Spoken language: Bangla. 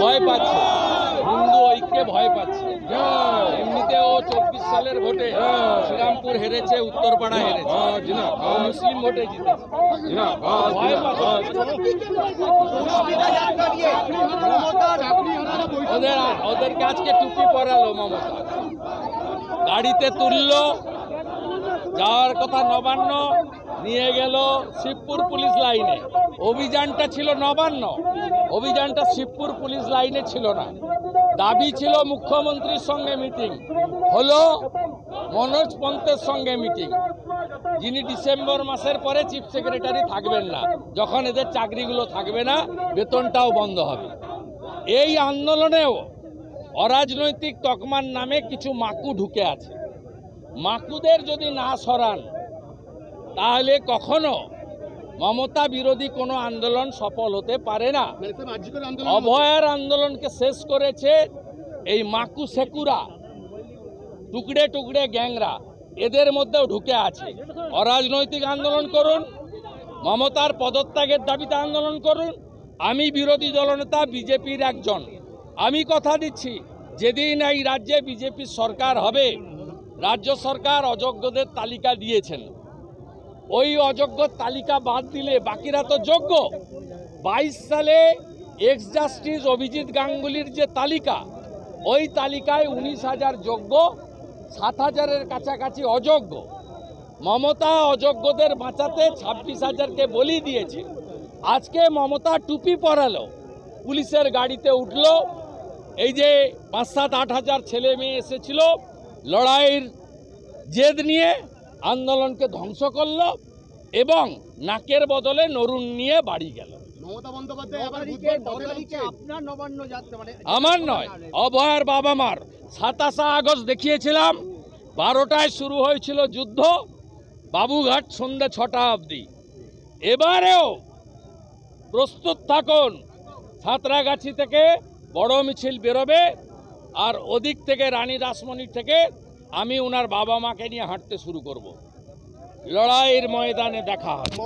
ভয় পাচ্ছে, হিন্দু ঐক্যে ভয় পাচ্ছে। এমনিতেও 24 সালের ভোটে শ্রীরামপুর হেরেছে, উত্তরপাড়া হেরেছে, মুসলিম ভোটে জিতেছে। ভয় পাচ্ছে, ওদেরকে আজকে টুপি পরালো মমতা, গাড়িতে তুললো, যাওয়ার কথা নবান্ন, নিয়ে গেল শিবপুর পুলিশ লাইনে। অভিযানটা ছিল নবান্ন, অভিযানটা শিবপুর পুলিশ লাইনে ছিল না। দাবি ছিল মুখ্যমন্ত্রীর সঙ্গে মিটিং, হলো মনোজ পন্থের সঙ্গে মিটিং, যিনি ডিসেম্বর মাসের পরে চিফ সেক্রেটারি থাকবেন না, যখন এদের চাকরিগুলো থাকবে না, বেতনটাও বন্ধ হবে। এই আন্দোলনেও অরাজনৈতিক তকমার নামে কিছু মাকু ঢুকে আছে। মাকুদের যদি না সরান তাহলে কখনো মমতা বিরোধী কোনো আন্দোলন সফল হতে পারে না। অভয়ার আন্দোলনকে শেষ করেছে এই মাকু সেকুরা, টুকরে টুকরে গ্যাংরা, এদের মধ্যেও ঢুকে আছে। অরাজনৈতিক আন্দোলন করুন, মমতার পদত্যাগের দাবিতে আন্দোলন করুন। আমি বিরোধী দলনেতা, বিজেপির একজন, আমি কথা দিচ্ছি, যেদিন এই রাজ্যে বিজেপির সরকার হবে, রাজ্য সরকার অযোগ্যদের তালিকা দিয়েছেন, ওই অযোগ্য তালিকা বাদ দিলে বাকিরা তো যোগ্য। 22 সালে এক্স জাস্টিস অভিজিৎ গাঙ্গুলির যে তালিকা, ওই তালিকায় 19,000 যোগ্য, 7,000-এর কাছাকাছি অযোগ্য। মমতা অযোগ্যদের বাঁচাতে 26,000-কে বলি দিয়েছে। আজকে মমতা টুপি পরালো, পুলিশের গাড়িতে উঠলো, এই যে 5-7-8,000 ছেলে মেয়ে এসেছিল, লড়াইয়ের জেদ নিয়ে আন্দোলনকে ধ্বংস করল এবং নাকের বদলে নরুন নিয়ে বাড়ি গেল। আমার নয়, অভয়ার বাবা মার। 27 আগস্ট দেখিয়েছিলাম, 12টায় শুরু হয়েছিল যুদ্ধ, বাবুঘাট সন্ধ্যে 6টা অবধি। এবারেও প্রস্তুত থাকুন, সাঁতরাগাছি থেকে বড় মিছিল বেরোবে, আর ওদিক থেকে রানী রাসমণি থেকে আমি ওনার বাবা মাকে নিয়ে হাঁটতে শুরু করব। লড়াইয়ের ময়দানে দেখা হবে।